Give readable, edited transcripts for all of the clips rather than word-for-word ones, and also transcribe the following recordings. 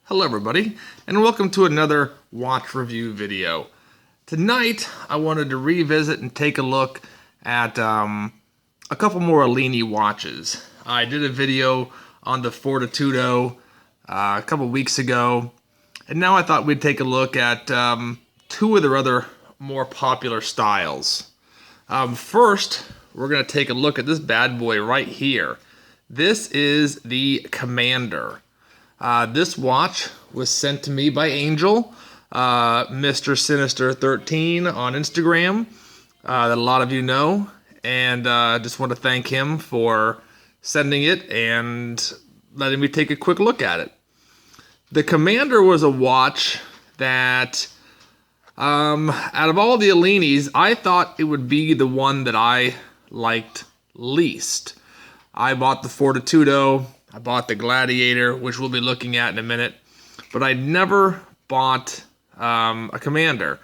Hello everybody, and welcome to another watch review video. Tonight, I wanted to revisit and take a look at a couple more Elini watches. I did a video on the Fortitudo a couple weeks ago, and now I thought we'd take a look at two of their other more popular styles. First, we're going to take a look at this bad boy right here. This is the Commander. This watch was sent to me by Angel, Mr. Sinister 13 on Instagram, that a lot of you know, and just want to thank him for sending it and letting me take a quick look at it. The Commander was a watch that, out of all the Elinis, I thought it would be the one that I liked least. I bought the Fortitudo, I bought the Gladiator, which we'll be looking at in a minute, but I never bought a Commander.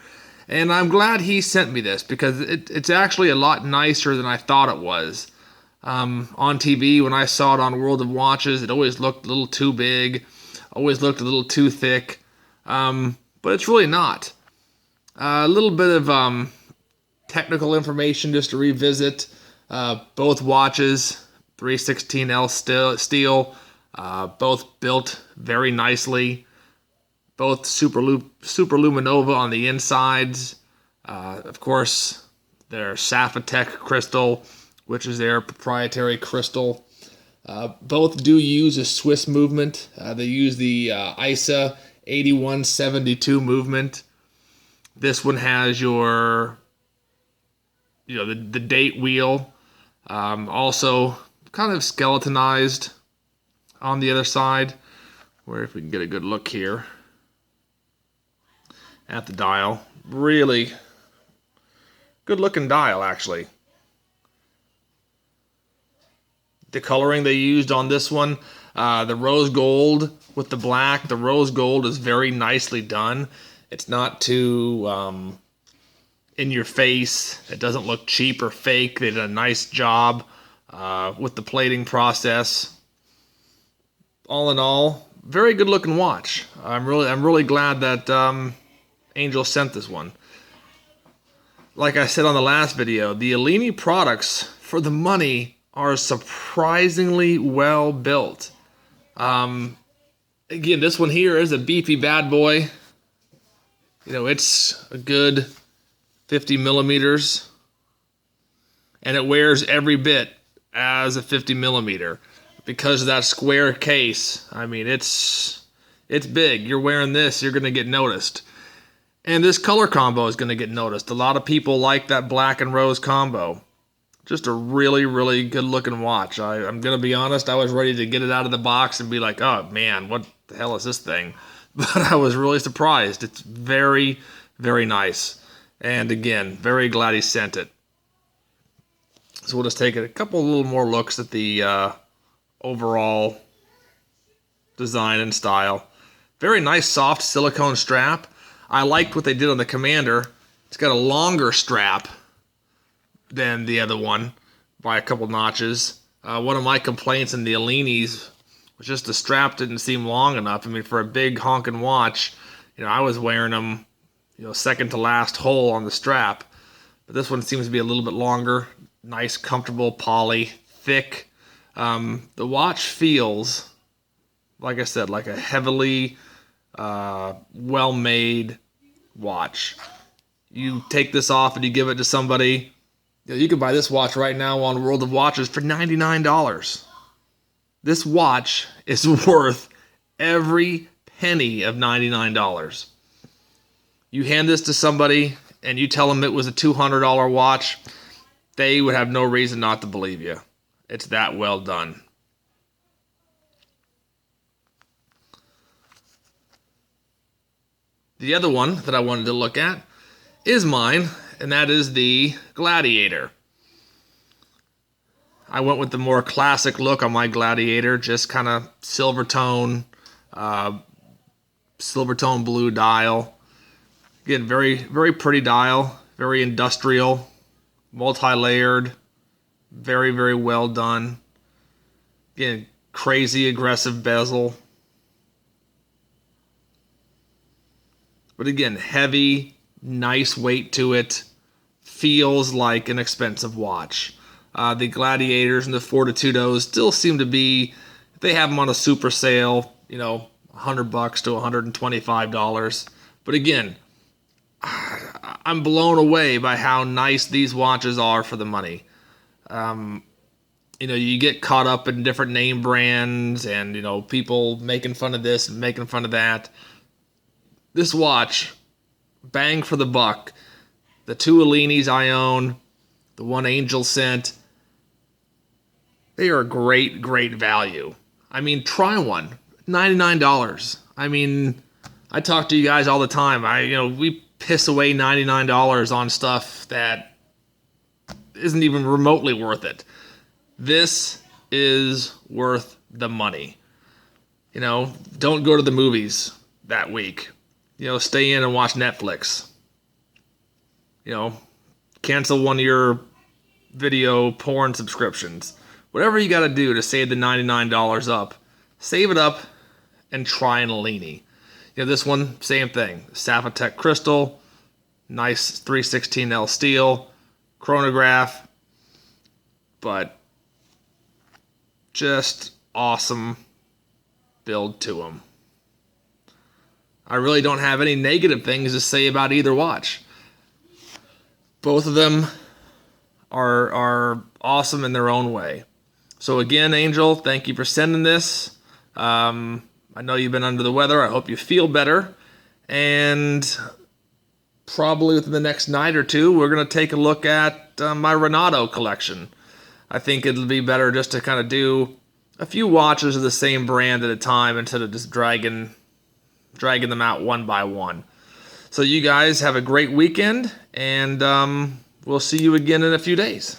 And I'm glad he sent me this because it's actually a lot nicer than I thought it was. On TV, when I saw it on World of Watches, it always looked a little too big, always looked a little too thick, but it's really not. A little bit of technical information just to revisit. Both watches, 316L steel, both built very nicely. Both super luminova on the insides. Of course, their Sapphitech crystal, which is their proprietary crystal. Both do use a Swiss movement. They use the ISA 8172 movement. This one has your, the date wheel. Also kind of skeletonized on the other side, where if we can get a good look here at the dial, really good looking dial actually. The coloring they used on this one, the rose gold with the black, the rose gold is very nicely done. It's not too in your face. It doesn't look cheap or fake. They did a nice job with the plating process. All in all, very good looking watch. I'm really glad that Angel sent this one. Like I said on the last video, the Elini products for the money are surprisingly well built. Again, this one here is a beefy bad boy. It's a good 50 millimeters, and it wears every bit as a 50 millimeter because of that square case. I mean, it's big. You're wearing this, you're going to get noticed. And this color combo is going to get noticed. A lot of people like that black and rose combo. Just a really, really good looking watch. I'm going to be honest, I was ready to get it out of the box and be like, oh man, what the hell is this thing? But I was really surprised. It's very, very nice. And again, very glad he sent it. So we'll just take a couple little more looks at the overall design and style. Very nice soft silicone strap. I liked what they did on the Commander. It's got a longer strap than the other one by a couple notches. One of my complaints in the Elinis was just the strap didn't seem long enough. I mean, for a big honking watch, I was wearing them, second to last hole on the strap. But this one seems to be a little bit longer. Nice, comfortable, poly, thick. The watch feels, like I said, like a heavily well-made watch. You take this off and you give it to somebody. You can buy this watch right now on World of Watches for $99. This watch is worth every penny of $99. You hand this to somebody and you tell them it was a $200 watch, they would have no reason not to believe you. It's that well done. The other one that I wanted to look at is mine, and that is the Gladiator. I went with the more classic look on my Gladiator, just kind of silver tone blue dial. Again, very, very pretty dial, very industrial, multi-layered, very, very well done. Again, crazy aggressive bezel. But again, heavy, nice weight to it. Feels like an expensive watch. The Gladiators and the Fortitudos still seem to be, if they have them on a super sale, $100 to $125. But again, I'm blown away by how nice these watches are for the money. You get caught up in different name brands and, people making fun of this and making fun of that. This watch, bang for the buck. The 2 Elinis I own, the 1 Angel sent, they are great, great value. I mean, try one. $99. I mean, I talk to you guys all the time. We piss away $99 on stuff that isn't even remotely worth it. This is worth the money. Don't go to the movies that week. Stay in and watch Netflix. Cancel one of your video porn subscriptions. Whatever you got to do to save the $99 up, save it up and try an Elini. This one, same thing. Sapphotech crystal, nice 316L steel, chronograph, but just awesome build to them. I really don't have any negative things to say about either watch. Both of them are awesome in their own way. So again, Angel, thank you for sending this. I know you've been under the weather. I hope you feel better. And probably within the next night or two, we're going to take a look at my Renato collection. I think it'll be better just to kind of do a few watches of the same brand at a time instead of just dragging them out one by one. So you guys have a great weekend, and we'll see you again in a few days.